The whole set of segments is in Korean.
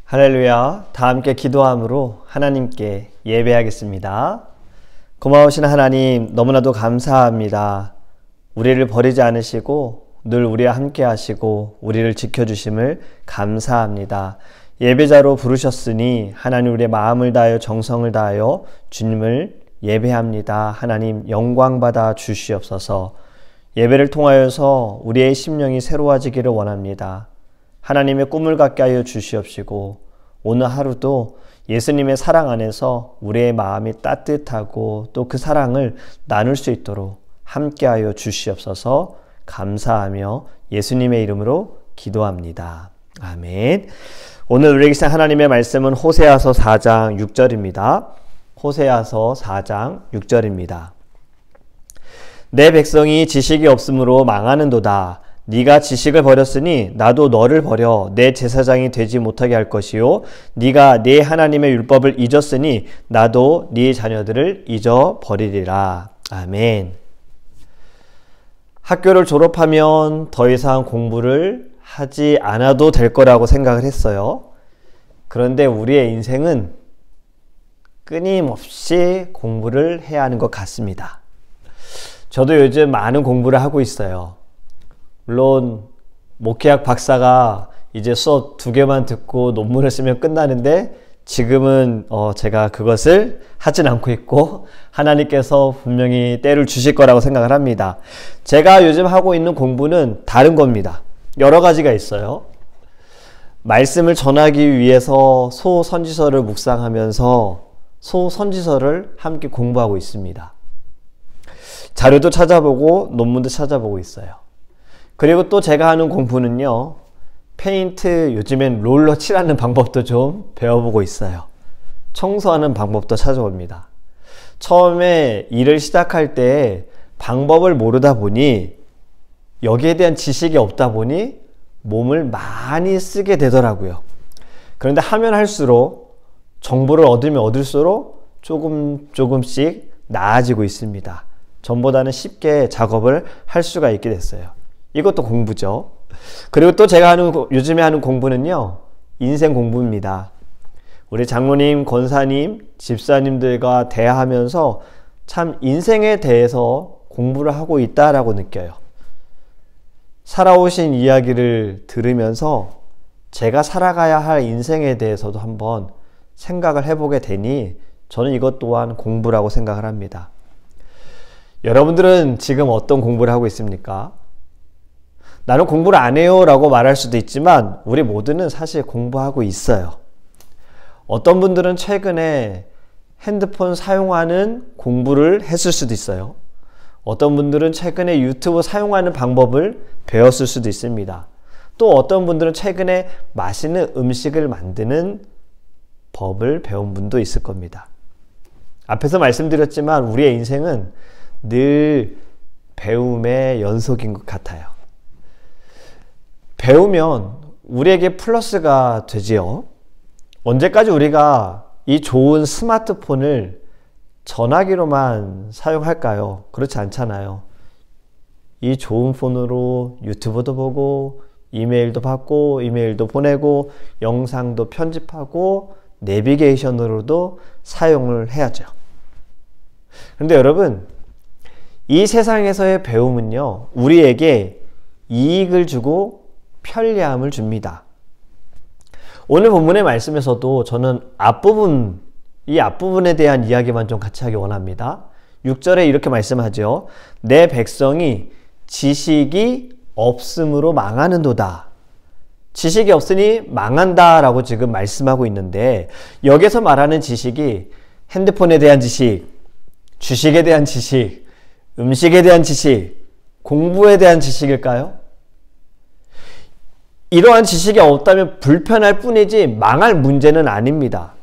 할렐루야. 다 함께 기도함으로 하나님께 예배하겠습니다. 고마우신 하나님, 너무나도 감사합니다. 우리를 버리지 않으시고 늘 우리와 함께 하시고 우리를 지켜주심을 감사합니다. 예배자로 부르셨으니 하나님, 우리의 마음을 다하여 정성을 다하여 주님을 예배합니다. 하나님, 영광 받아 주시옵소서. 예배를 통하여서 우리의 심령이 새로워지기를 원합니다. 하나님의 꿈을 갖게 하여 주시옵시고 오늘 하루도 예수님의 사랑 안에서 우리의 마음이 따뜻하고 또 그 사랑을 나눌 수 있도록 함께하여 주시옵소서. 감사하며 예수님의 이름으로 기도합니다. 아멘. 오늘 우리에게 주신 하나님의 말씀은 호세아서 4장 6절입니다. 호세아서 4장 6절입니다. 내 백성이 지식이 없으므로 망하는도다. 네가 지식을 버렸으니 나도 너를 버려 내 제사장이 되지 못하게 할 것이요, 네가 네 하나님의 율법을 잊었으니 나도 네 자녀들을 잊어버리리라. 아멘. 학교를 졸업하면 더 이상 공부를 하지 않아도 될 거라고 생각을 했어요. 그런데 우리의 인생은 끊임없이 공부를 해야 하는 것 같습니다. 저도 요즘 많은 공부를 하고 있어요. 물론 목회학 박사가 이제 수업 2개만 듣고 논문을 쓰면 끝나는데 지금은 제가 그것을 하진 않고 있고 하나님께서 분명히 때를 주실 거라고 생각을 합니다. 제가 요즘 하고 있는 공부는 다른 겁니다. 여러 가지가 있어요. 말씀을 전하기 위해서 소선지서를 묵상하면서 소선지서를 함께 공부하고 있습니다. 자료도 찾아보고 논문도 찾아보고 있어요. 그리고 또 제가 하는 공부는요, 페인트, 요즘엔 롤러 칠하는 방법도 좀 배워보고 있어요. 청소하는 방법도 찾아봅니다. 처음에 일을 시작할 때 방법을 모르다 보니, 여기에 대한 지식이 없다 보니 몸을 많이 쓰게 되더라고요. 그런데 하면 할수록, 정보를 얻으면 얻을수록 조금씩 나아지고 있습니다. 전보다는 쉽게 작업을 할 수가 있게 됐어요. 이것도 공부죠. 그리고 또 제가 요즘에 하는 공부는요, 인생 공부입니다. 우리 장로님, 권사님, 집사님들과 대화하면서 참 인생에 대해서 공부를 하고 있다라고 느껴요. 살아오신 이야기를 들으면서 제가 살아가야 할 인생에 대해서도 한번 생각을 해보게 되니 저는 이것 또한 공부라고 생각을 합니다. 여러분들은 지금 어떤 공부를 하고 있습니까? 나는 공부를 안 해요 라고 말할 수도 있지만 우리 모두는 사실 공부하고 있어요. 어떤 분들은 최근에 핸드폰 사용하는 공부를 했을 수도 있어요. 어떤 분들은 최근에 유튜브 사용하는 방법을 배웠을 수도 있습니다. 또 어떤 분들은 최근에 맛있는 음식을 만드는 법을 배운 분도 있을 겁니다. 앞에서 말씀드렸지만 우리의 인생은 늘 배움의 연속인 것 같아요. 배우면 우리에게 플러스가 되지요. 언제까지 우리가 이 좋은 스마트폰을 전화기로만 사용할까요? 그렇지 않잖아요. 이 좋은 폰으로 유튜브도 보고 이메일도 받고 이메일도 보내고 영상도 편집하고 내비게이션으로도 사용을 해야죠. 그런데 여러분, 이 세상에서의 배움은요, 우리에게 이익을 주고 편리함을 줍니다. 오늘 본문의 말씀에서도 저는 이 앞부분에 대한 이야기만 좀 같이 하기 원합니다. 6절에 이렇게 말씀하죠. 내 백성이 지식이 없음으로 망하는도다. 지식이 없으니 망한다 라고 지금 말씀하고 있는데, 여기서 말하는 지식이 핸드폰에 대한 지식, 주식에 대한 지식, 음식에 대한 지식, 공부에 대한 지식일까요? 이러한 지식이 없다면 불편할 뿐이지 망할 문제는 아닙니다.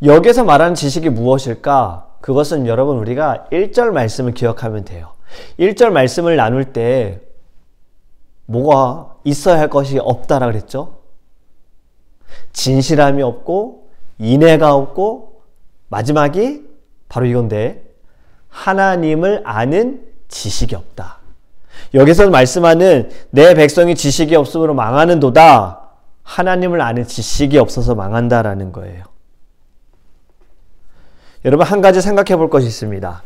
여기서 말하는 지식이 무엇일까? 그것은 여러분, 우리가 1절 말씀을 기억하면 돼요. 1절 말씀을 나눌 때 뭐가 있어야 할 것이 없다라 그랬죠? 진실함이 없고 인애가 없고 마지막이 바로 이건데, 하나님을 아는 지식이 없다. 여기서 말씀하는 내 백성이 지식이 없으므로 망하는도다. 하나님을 아는 지식이 없어서 망한다라는 거예요. 여러분, 한 가지 생각해 볼 것이 있습니다.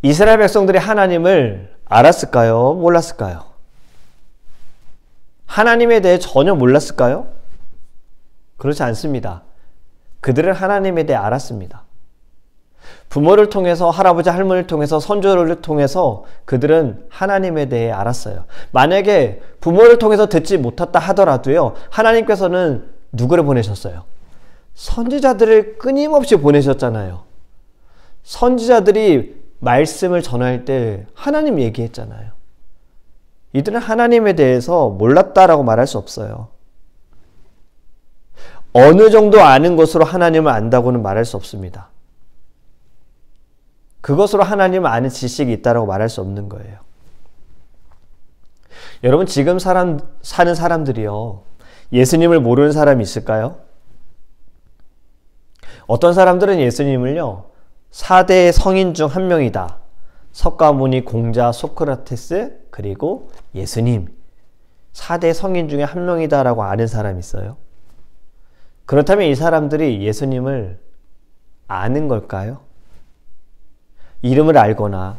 이스라엘 백성들이 하나님을 알았을까요? 몰랐을까요? 하나님에 대해 전혀 몰랐을까요? 그렇지 않습니다. 그들은 하나님에 대해 알았습니다. 부모를 통해서, 할아버지, 할머니를 통해서, 선조를 통해서 그들은 하나님에 대해 알았어요. 만약에 부모를 통해서 듣지 못했다 하더라도요, 하나님께서는 누구를 보내셨어요? 선지자들을 끊임없이 보내셨잖아요. 선지자들이 말씀을 전할 때 하나님 얘기했잖아요. 이들은 하나님에 대해서 몰랐다라고 말할 수 없어요. 어느 정도 아는 것으로 하나님을 안다고는 말할 수 없습니다. 그것으로 하나님을 아는 지식이 있다라고 말할 수 없는 거예요. 여러분, 지금 사는 사람들이요, 예수님을 모르는 사람이 있을까요? 어떤 사람들은 예수님을요, 4대 성인 중 한 명이다. 석가모니, 공자, 소크라테스, 그리고 예수님. 4대 성인 중에 한 명이다라고 아는 사람이 있어요. 그렇다면 이 사람들이 예수님을 아는 걸까요? 이름을 알거나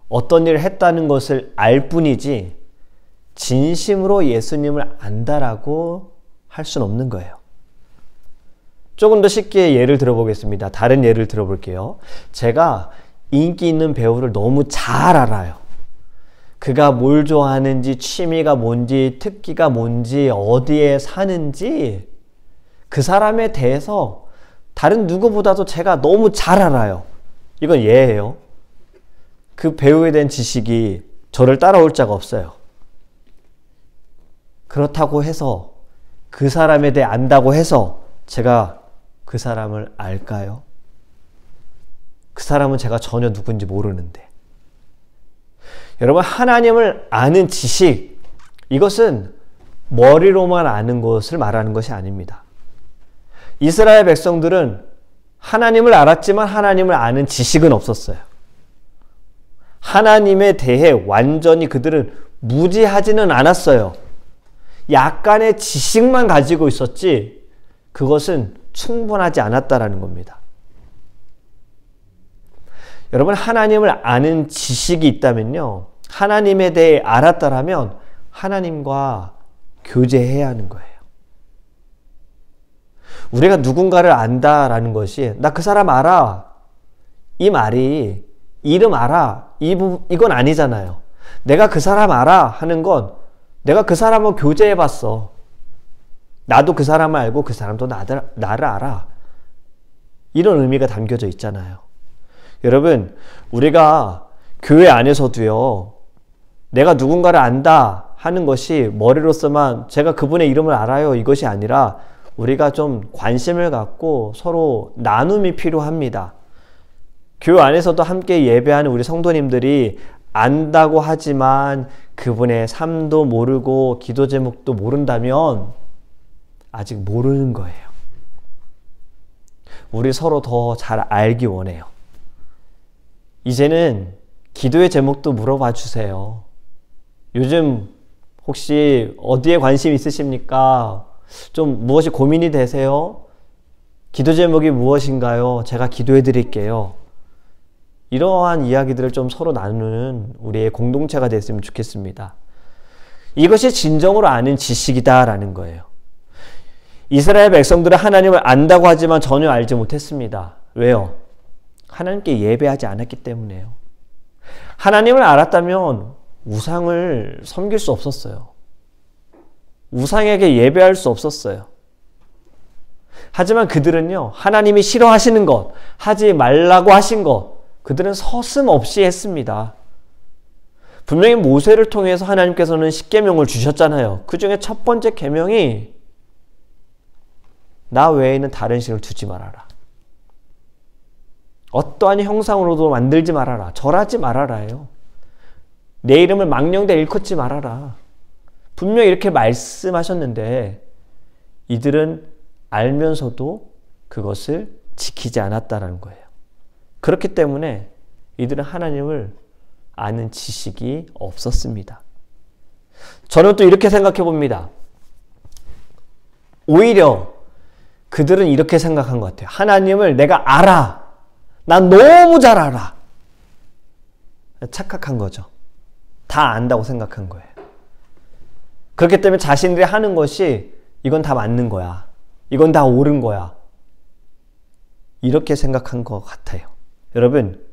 어떤 일을 했다는 것을 알 뿐이지 진심으로 예수님을 안다라고 할 수는 없는 거예요. 조금 더 쉽게 예를 들어보겠습니다. 다른 예를 들어볼게요. 제가 인기 있는 배우를 너무 잘 알아요. 그가 뭘 좋아하는지, 취미가 뭔지, 특기가 뭔지, 어디에 사는지 그 사람에 대해서 다른 누구보다도 제가 너무 잘 알아요. 이건 예예요. 그 배우에 대한 지식이 저를 따라올 자가 없어요. 그렇다고 해서 그 사람에 대해 안다고 해서 제가 그 사람을 알까요? 그 사람은 제가 전혀 누군지 모르는데. 여러분, 하나님을 아는 지식, 이것은 머리로만 아는 것을 말하는 것이 아닙니다. 이스라엘 백성들은 하나님을 알았지만 하나님을 아는 지식은 없었어요. 하나님에 대해 완전히 그들은 무지하지는 않았어요. 약간의 지식만 가지고 있었지 그것은 충분하지 않았다라는 겁니다. 여러분, 하나님을 아는 지식이 있다면요, 하나님에 대해 알았다라면 하나님과 교제해야 하는 거예요. 우리가 누군가를 안다라는 것이 나 그 사람 알아, 이 말이 이름 알아, 이건 아니잖아요. 내가 그 사람 알아 하는 건 내가 그 사람하고 교제해봤어. 나도 그 사람을 알고 그 사람도 나를 알아. 이런 의미가 담겨져 있잖아요. 여러분, 우리가 교회 안에서도요, 내가 누군가를 안다 하는 것이 머리로서만 제가 그분의 이름을 알아요, 이것이 아니라 우리가 좀 관심을 갖고 서로 나눔이 필요합니다. 교회 안에서도 함께 예배하는 우리 성도님들이 안다고 하지만 그분의 삶도 모르고 기도 제목도 모른다면 아직 모르는 거예요. 우리 서로 더 잘 알기 원해요. 이제는 기도의 제목도 물어봐 주세요. 요즘 혹시 어디에 관심 있으십니까? 좀 무엇이 고민이 되세요? 기도 제목이 무엇인가요? 제가 기도해 드릴게요. 이러한 이야기들을 좀 서로 나누는 우리의 공동체가 됐으면 좋겠습니다. 이것이 진정으로 아는 지식이다라는 거예요. 이스라엘 백성들은 하나님을 안다고 하지만 전혀 알지 못했습니다. 왜요? 하나님께 예배하지 않았기 때문에요. 하나님을 알았다면 우상을 섬길 수 없었어요. 우상에게 예배할 수 없었어요. 하지만 그들은요, 하나님이 싫어하시는 것, 하지 말라고 하신 것, 그들은 서슴없이 했습니다. 분명히 모세를 통해서 하나님께서는 10계명을 주셨잖아요. 그 중에 첫 번째 계명이 나 외에는 다른 신을 두지 말아라. 어떠한 형상으로도 만들지 말아라. 절하지 말아라요. 내 이름을 망령되 일컫지 말아라. 분명히 이렇게 말씀하셨는데 이들은 알면서도 그것을 지키지 않았다는 거예요. 그렇기 때문에 이들은 하나님을 아는 지식이 없었습니다. 저는 또 이렇게 생각해 봅니다. 오히려 그들은 이렇게 생각한 것 같아요. 하나님을 내가 알아. 난 너무 잘 알아. 착각한 거죠. 다 안다고 생각한 거예요. 그렇기 때문에 자신들이 하는 것이 이건 다 맞는 거야. 이건 다 옳은 거야. 이렇게 생각한 것 같아요. 여러분,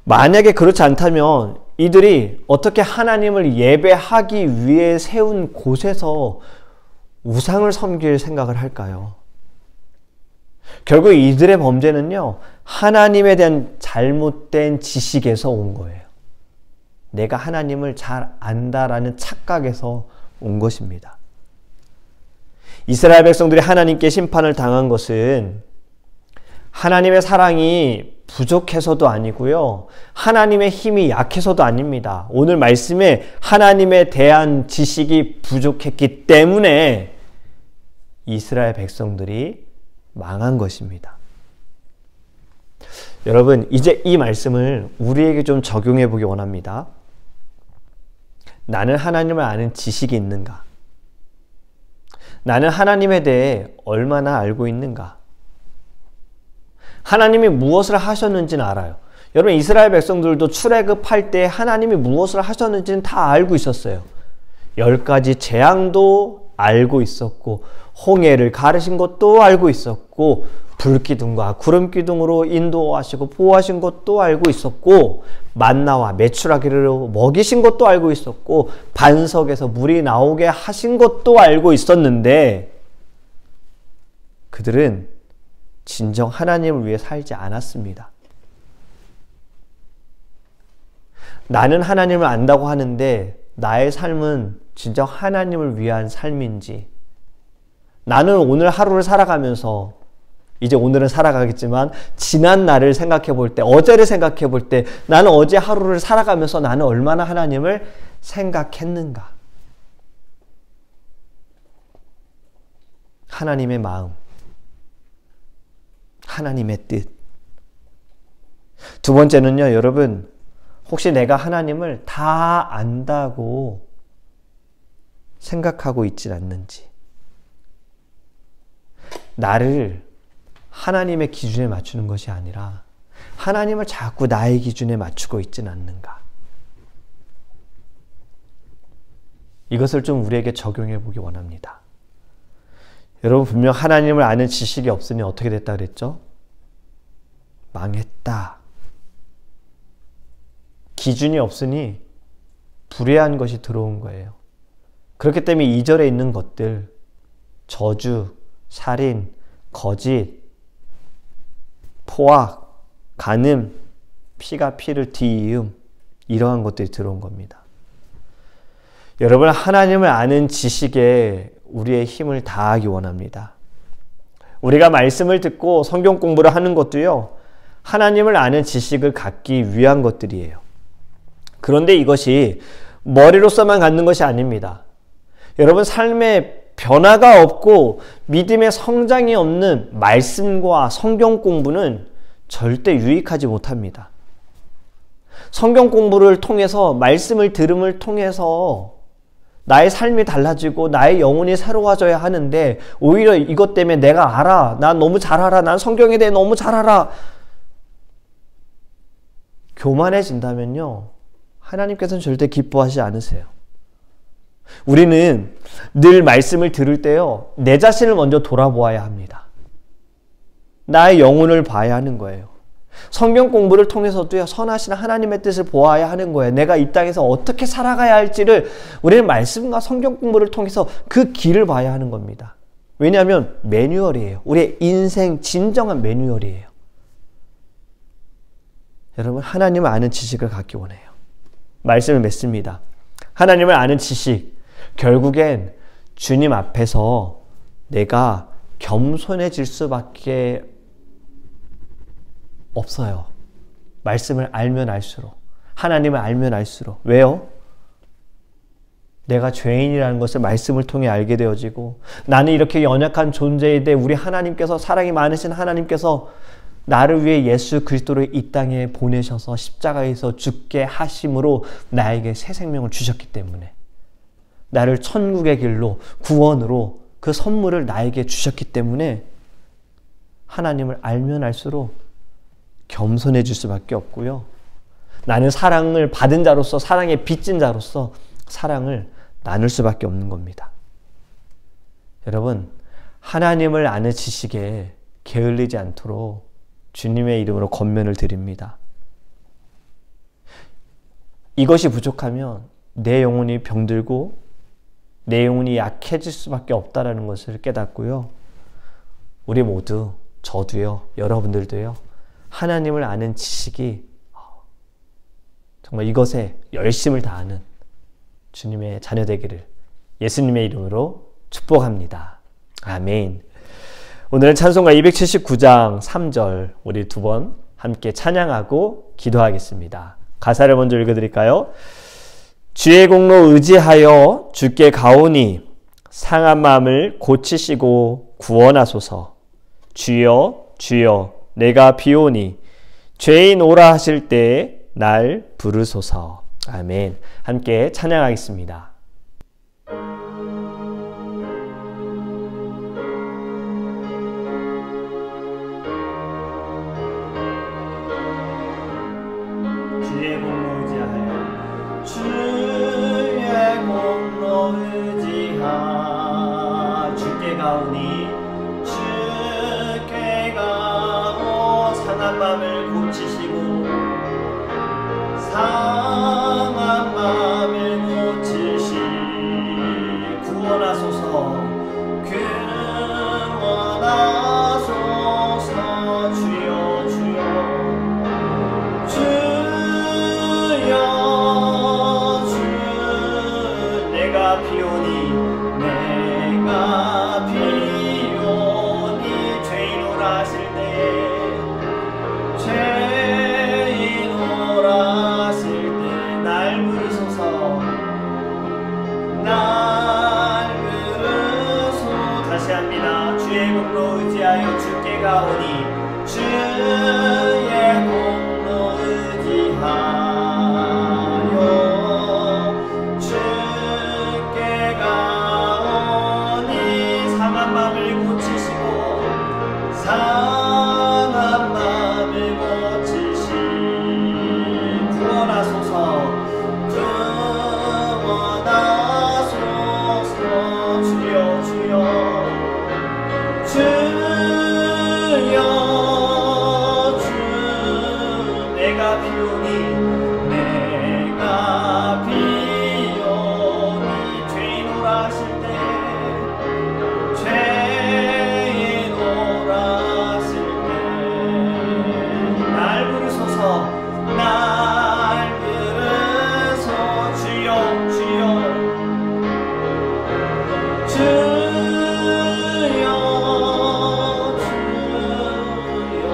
만약에 그렇지 않다면 이들이 어떻게 하나님을 예배하기 위해 세운 곳에서 우상을 섬길 생각을 할까요? 결국 이들의 범죄는요, 하나님에 대한 잘못된 지식에서 온 거예요. 내가 하나님을 잘 안다라는 착각에서 온 것입니다. 이스라엘 백성들이 하나님께 심판을 당한 것은 하나님의 사랑이 부족해서도 아니고요. 하나님의 힘이 약해서도 아닙니다. 오늘 말씀에 하나님에 대한 지식이 부족했기 때문에 이스라엘 백성들이 망한 것입니다. 여러분, 이제 이 말씀을 우리에게 좀 적용해 보기 원합니다. 나는 하나님을 아는 지식이 있는가? 나는 하나님에 대해 얼마나 알고 있는가? 하나님이 무엇을 하셨는지는 알아요. 여러분, 이스라엘 백성들도 출애굽할 때 하나님이 무엇을 하셨는지는 다 알고 있었어요. 10가지 재앙도 알고 있었고, 홍해를 가르신 것도 알고 있었고, 불기둥과 구름기둥으로 인도하시고 보호하신 것도 알고 있었고, 만나와 메추라기로 먹이신 것도 알고 있었고, 반석에서 물이 나오게 하신 것도 알고 있었는데, 그들은 진정 하나님을 위해 살지 않았습니다. 나는 하나님을 안다고 하는데 나의 삶은 진정 하나님을 위한 삶인지, 나는 오늘 하루를 살아가면서, 이제 오늘은 살아가겠지만 지난 날을 생각해 볼 때, 어제를 생각해 볼 때 나는 어제 하루를 살아가면서 나는 얼마나 하나님을 생각했는가? 하나님의 마음, 하나님의 뜻. 두 번째는요, 여러분, 혹시 내가 하나님을 다 안다고 생각하고 있진 않는지, 나를 하나님의 기준에 맞추는 것이 아니라 하나님을 자꾸 나의 기준에 맞추고 있진 않는가? 이것을 좀 우리에게 적용해 보기 원합니다. 여러분, 분명 하나님을 아는 지식이 없으니 어떻게 됐다 그랬죠? 망했다. 기준이 없으니 불의한 것이 들어온 거예요. 그렇기 때문에 2절에 있는 것들, 저주, 살인, 거짓, 포악, 간음, 피가 피를 뒤이음, 이러한 것들이 들어온 겁니다. 여러분, 하나님을 아는 지식에 우리의 힘을 다하기 원합니다. 우리가 말씀을 듣고 성경 공부를 하는 것도요, 하나님을 아는 지식을 갖기 위한 것들이에요. 그런데 이것이 머리로서만 갖는 것이 아닙니다. 여러분, 삶에 변화가 없고 믿음의 성장이 없는 말씀과 성경 공부는 절대 유익하지 못합니다. 성경 공부를 통해서, 말씀을 들음을 통해서 나의 삶이 달라지고 나의 영혼이 새로워져야 하는데, 오히려 이것 때문에 내가 알아, 난 너무 잘 알아, 난 성경에 대해 너무 잘 알아, 교만해진다면요, 하나님께서는 절대 기뻐하지 않으세요. 우리는 늘 말씀을 들을 때요, 내 자신을 먼저 돌아보아야 합니다. 나의 영혼을 봐야 하는 거예요. 성경 공부를 통해서도요, 선하신 하나님의 뜻을 보아야 하는 거예요. 내가 이 땅에서 어떻게 살아가야 할지를 우리는 말씀과 성경 공부를 통해서 그 길을 봐야 하는 겁니다. 왜냐하면 매뉴얼이에요. 우리의 인생 진정한 매뉴얼이에요. 여러분, 하나님을 아는 지식을 갖기 원해요. 말씀을 맺습니다. 하나님을 아는 지식, 결국엔 주님 앞에서 내가 겸손해질 수밖에 없어요. 말씀을 알면 알수록, 하나님을 알면 알수록. 왜요? 내가 죄인이라는 것을 말씀을 통해 알게 되어지고, 나는 이렇게 연약한 존재인데 우리 하나님께서, 사랑이 많으신 하나님께서 나를 위해 예수 그리스도를 이 땅에 보내셔서 십자가에서 죽게 하심으로 나에게 새 생명을 주셨기 때문에, 나를 천국의 길로 구원으로 그 선물을 나에게 주셨기 때문에 하나님을 알면 알수록 겸손해질 수밖에 없고요. 나는 사랑을 받은 자로서, 사랑에 빚진 자로서 사랑을 나눌 수밖에 없는 겁니다. 여러분, 하나님을 아는 지식에 게을리지 않도록 주님의 이름으로 권면을 드립니다. 이것이 부족하면 내 영혼이 병들고 내 영혼이 약해질 수밖에 없다는 것을 깨닫고요. 우리 모두, 저도요, 여러분들도요, 하나님을 아는 지식이 정말 이것에 열심을 다하는 주님의 자녀 되기를 예수님의 이름으로 축복합니다. 아멘. 오늘은 찬송가 279장 3절 우리 두 번 함께 찬양하고 기도하겠습니다. 가사를 먼저 읽어드릴까요? 주의 공로 의지하여 주께 가오니 상한 마음을 고치시고 구원하소서. 주여 주여 내가 비오니 죄인 오라 하실 때 날 부르소서. 아멘. 함께 찬양하겠습니다. 주의 공로 의지하여 주의 공로 의지하 주께 가오니 주께 가오 상한 마음을 고치시고 상한 마음을 고치시 구원하소서. 구원하소서. 주여 주여 주여 주 내가 비오니 죄인 오라 하실 때 죄인 오라 날 부르소서. 날 부르소. 다시 합니다. 주의 공로 의지하여 주께 가오니 주의 공로 의지하여 주께 가오니 상한 마음을 고치시고 상한 마음을 고치시 구원하소서. 주여 주여 주여 주 내가 비오니 죄인 오라 하실 때 죄인 오라 하실 때 날 부르소서. 날 부르소. 주여 주여 주여 주여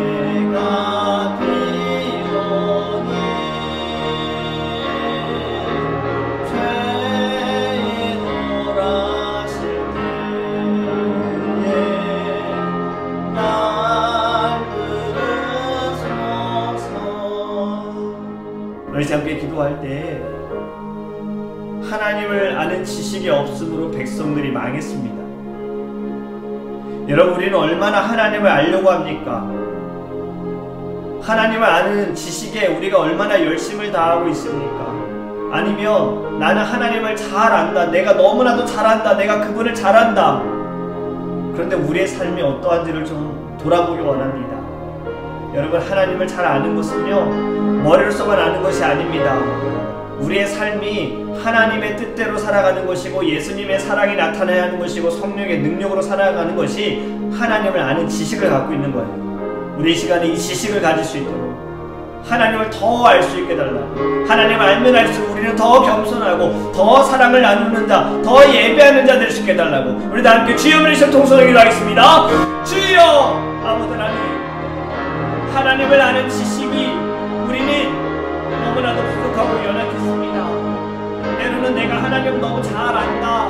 내가 비오니 죄인 오라 하실 때에 날 부르소서. 우리 함께 기도할 때 하나님을 아는 지식이 없으므로 백성들이 망했습니다. 여러분, 우리는 얼마나 하나님을 알려고 합니까? 하나님을 아는 지식에 우리가 얼마나 열심을 다하고 있습니까? 아니면 나는 하나님을 잘 안다, 내가 너무나도 잘 안다, 내가 그분을 잘 안다. 그런데 우리의 삶이 어떠한지를 좀 돌아보기 원합니다. 여러분, 하나님을 잘 아는 것은요, 머리로서만 아는 것이 아닙니다. 우리의 삶이 하나님의 뜻대로 살아가는 것이고 예수님의 사랑이 나타나야 하는 것이고 성령의 능력으로 살아가는 것이 하나님을 아는 지식을 갖고 있는 거예요. 우리 이 시간에 이 지식을 가질 수 있도록 하나님을 더 알 수 있게 달라. 하나님을 알면 알수록 우리는 더 겸손하고 더 사랑을 나누는 자, 더 예배하는 자 될 수 있게 달라고. 우리 다 함께 주여 부르시며 통성을 기도하겠습니다. 주여 아버지 하나님을 아는 지식이 우리는 너무나도 부족하고 연약했습니다. 때로는 내가 하나님 너무 잘 안다,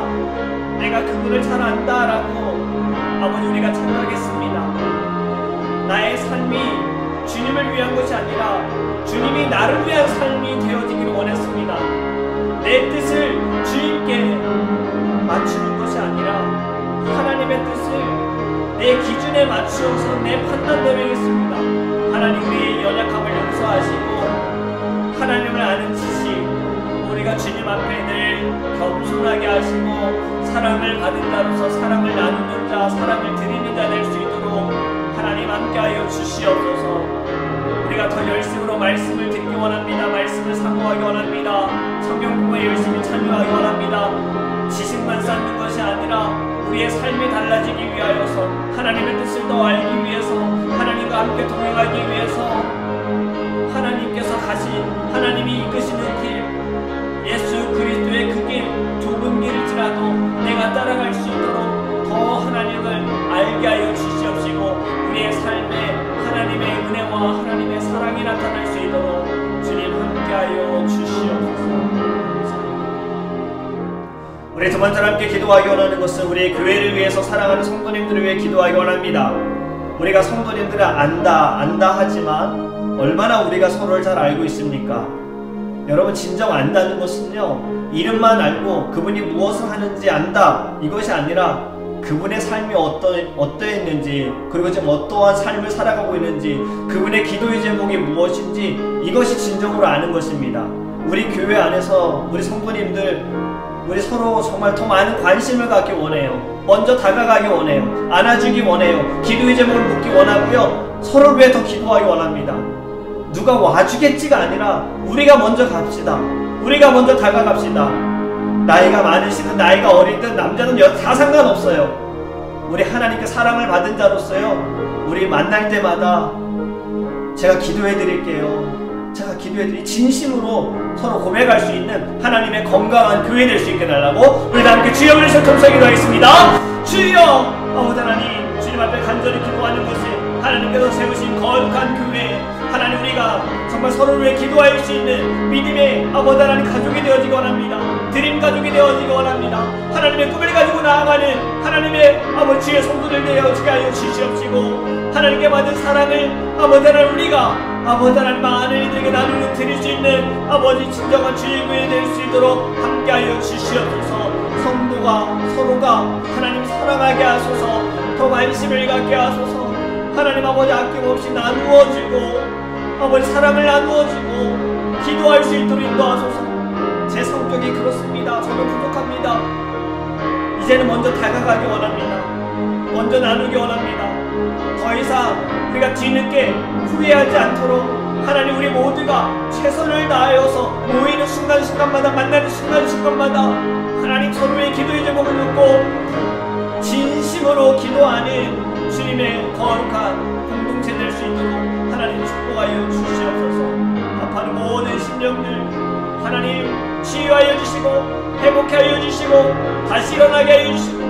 내가 그분을 잘 안다 라고 아버지 우리가 착각했습니다. 나의 삶이 주님을 위한 것이 아니라 주님이 나를 위한 삶이 되어지기를 원했습니다. 내 뜻을 주님께 맞추는 것이 아니라 하나님의 뜻을 내 기준에 맞추어서 내 판단대로 하겠습니다. 하나님 우리의 연약함을 용서하시고 하나님을 아는 지식, 우리가 주님 앞에 늘 겸손하게 하시고 사랑을 받은 자로서 사랑을 나누는 자, 사랑을 드리는 자 될 수 있도록 하나님 함께하여 주시옵소서. 우리가 더 열심으로 말씀을 듣기 원합니다. 말씀을 사모하기 원합니다. 성경 공부에 열심히 참여하기 원합니다. 지식만 쌓는 것이 아니라 우리의 삶이 달라지기 위하여서 하나님의 뜻을 더 알기 위해서 하나님과 함께 동행하기 위해서 하나님께서 가신 하나님이 이끄시는 길, 예수 그리스도의 그 길, 좁은 길일지라도 내가 따라갈 수 있도록 더 하나님을 알게 하여 주시옵시고 우리의 삶에 하나님의 은혜와 하나님의 사랑이 나타날 수 있도록 주님 함께하여 주시옵소서. 우리 두 번째로 함께 기도하기 원하는 것은 우리의 교회를 위해서 사랑하는 성도님들을 위해 기도하기 원합니다. 우리가 성도님들을 안다 하지만 얼마나 우리가 서로를 잘 알고 있습니까? 여러분, 진정 안다는 것은요, 이름만 알고 그분이 무엇을 하는지 안다, 이것이 아니라 그분의 삶이 어떠했는지, 그리고 지금 어떠한 삶을 살아가고 있는지, 그분의 기도의 제목이 무엇인지, 이것이 진정으로 아는 것입니다. 우리 교회 안에서 우리 성도님들, 우리 서로 정말 더 많은 관심을 갖기 원해요. 먼저 다가가기 원해요. 안아주기 원해요. 기도의 제목을 묻기 원하고요, 서로를 위해 더 기도하기 원합니다. 누가 와주겠지가 아니라 우리가 먼저 갑시다. 우리가 먼저 다가갑시다. 나이가 많으시든 나이가 어리든 남자든 여자 다 상관없어요. 우리 하나님께 사랑을 받은 자로서요, 우리 만날 때마다 제가 기도해 드릴게요. 제가 기도해 진심으로 서로 고백할 수 있는 하나님의 건강한 교회 될 수 있게 달라고 우리 다 함께 주여 부르셔 통성기도 하겠습니다. 주여! 아버지 하나님, 주님 앞에 간절히 기도하는 것이 하나님께서 세우신 거룩한 교회, 하나님 우리가 정말 서로를 위해 기도할 수 있는 믿음의 아버지 하나님 가족이 되어지기 원합니다. 드림 가족이 되어지기 원합니다. 하나님의 꿈을 가지고 나아가는 하나님의 아버지 주의 성도들 되어지게 하여 주시옵시고 하나님께 받은 사랑을 아버지 하나님 우리가 아버지 하나님 많은 이들에게 나누는 드릴 수 있는 아버지 진정한 주의 교회 될 수 있도록 함께하여 주시옵소서. 성도가 서로가 하나님 사랑하게 하소서. 더 관심을 갖게 하소서. 하나님 아버지 아낌없이 나누어지고 아버지 사랑을 나누어지고 기도할 수 있도록 인도하소서. 제 성격이 그렇습니다. 저는 부족합니다. 이제는 먼저 다가가기 원합니다. 먼저 나누기 원합니다. 더 이상 우리가 뒤늦게 후회하지 않도록 하나님 우리 모두가 최선을 다하여서 모이는 순간순간마다 만나는 순간순간마다 하나님 서로의 기도의 제목을 묻고 진심으로 기도하는 주님의 거룩한 공동체 될 수 있도록 하나님 축복하여 주시옵소서. 아파하는 모든 심령들 하나님 치유하여 주시고 회복해 하여 주시고 다시 일어나게 하여 주시고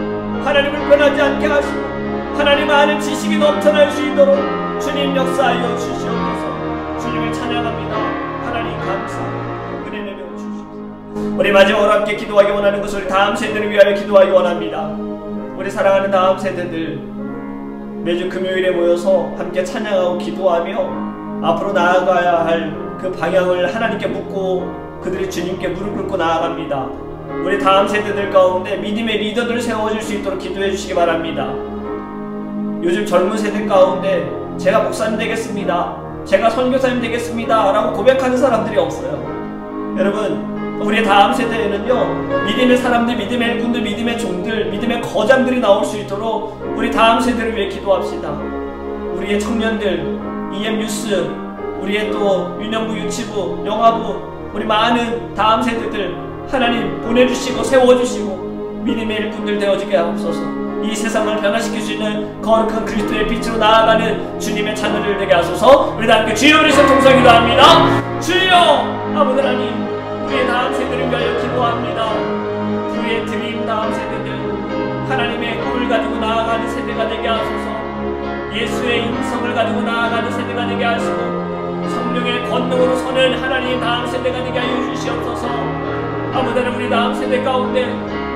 하나님 불편하지 않게 하시고 하나님 아는 지식이 넘쳐날 수 있도록 주님 역사하여 주시옵소서. 주님을 찬양합니다. 하나님 감사 은혜 내려 주시옵소서. 우리 마지막으로 함께 기도하기 원하는 것을 우리 다음 세대를 위하여 기도하기 원합니다. 우리 사랑하는 다음 세대들 매주 금요일에 모여서 함께 찬양하고 기도하며 앞으로 나아가야 할 그 방향을 하나님께 묻고 그들이 주님께 무릎 꿇고 나아갑니다. 우리 다음 세대들 가운데 믿음의 리더들을 세워줄 수 있도록 기도해 주시기 바랍니다. 요즘 젊은 세대 가운데 제가 목사님 되겠습니다, 제가 선교사님 되겠습니다 라고 고백하는 사람들이 없어요. 여러분, 우리의 다음 세대에는요, 믿음의 사람들, 믿음의 일꾼들, 믿음의 종들, 믿음의 거장들이 나올 수 있도록 우리 다음 세대를 위해 기도합시다. 우리의 청년들, EM뉴스, 우리의 또 윤영부 유치부, 영화부, 우리 많은 다음 세대들 하나님 보내주시고 세워주시고 믿음의 일꾼들 되어지게 하옵소서. 이 세상을 변화시킬 수 있는 거룩한 그리스도의 빛으로 나아가는 주님의 자녀들 되게 하소서. 우리 다 함께 주여 우리서 통성기도 합니다. 주여 아버지 하나님, 우리의 다음 세대를 위하여 기도합니다. 우리의 드림 다음 세대들 하나님의 꿈을 가지고 나아가는 세대가 되게 하소서. 예수의 인성을 가지고 나아가는 세대가 되게 하시고 성령의 권능으로 서는 하나님 다음 세대가 되게 하여 주시옵소서. 아버지 하나님, 우리 다음 세대 가운데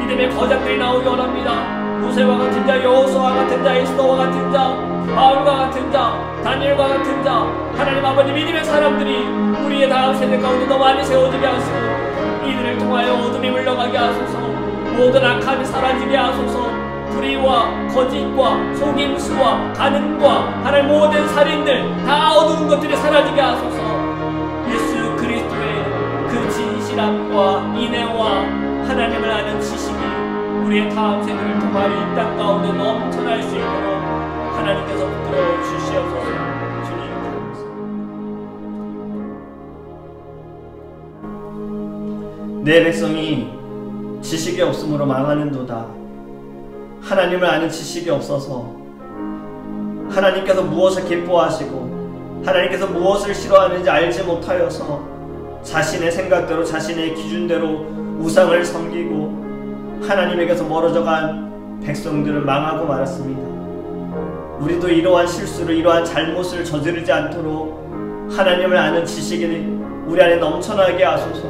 믿음의 거장들이 나오기 원합니다. 모세와 같은 자, 여호수아와 같은 자, 에스더와 같은 자, 바울과 같은 자, 다니엘과 같은 자, 하나님 아버지 믿음의 사람들이 우리의 다음 세대 가운데 더 많이 세워지게 하시고 이들을 통하여 어둠이 물러가게 하소서. 모든 악함이 사라지게 하소서. 불의와 거짓과 속임수와 간음과 하나님 모든 살인들 다 어두운 것들이 사라지게 하소서. 예수 그리스도의 그 진실함과 인애와 하나님을 아는 지식이 우리의 다음 세대를 통하여 이 땅 가운데 넘쳐날 수 있도록 하나님께서 붙들어 주시옵소서. 주님 감사합니다. 내 백성이 지식이 없으므로 망하는도다. 하나님을 아는 지식이 없어서 하나님께서 무엇을 기뻐하시고 하나님께서 무엇을 싫어하는지 알지 못하여서 자신의 생각대로 자신의 기준대로 우상을 섬기고 하나님에게서 멀어져간 백성들은 망하고 말았습니다. 우리도 이러한 실수를 이러한 잘못을 저지르지 않도록 하나님을 아는 지식이 우리 안에 넘쳐나게 하소서.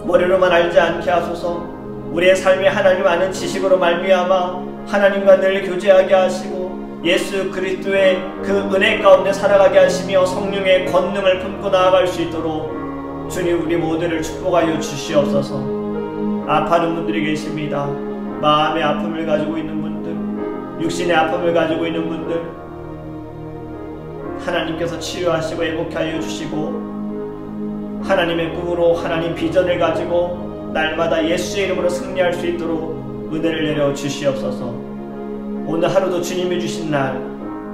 머리로만 알지 않게 하소서. 우리의 삶이 하나님 아는 지식으로 말미암아 하나님과 늘 교제하게 하시고 예수 그리스도의 그 은혜 가운데 살아가게 하시며 성령의 권능을 품고 나아갈 수 있도록 주님 우리 모두를 축복하여 주시옵소서. 아파하는 분들이 계십니다. 마음의 아픔을 가지고 있는 분들, 육신의 아픔을 가지고 있는 분들 하나님께서 치유하시고 회복하여 주시고 하나님의 꿈으로 하나님 비전을 가지고 날마다 예수의 이름으로 승리할 수 있도록 은혜를 내려 주시옵소서. 오늘 하루도 주님이 주신 날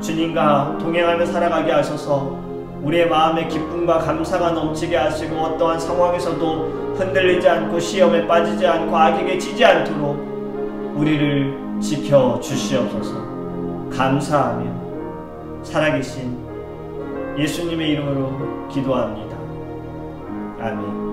주님과 동행하며 살아가게 하셔서 우리의 마음에 기쁨과 감사가 넘치게 하시고 어떠한 상황에서도 흔들리지 않고 시험에 빠지지 않고 악에게 지지 않도록 우리를 지켜 주시옵소서. 감사하며 살아계신 예수님의 이름으로 기도합니다. 아멘.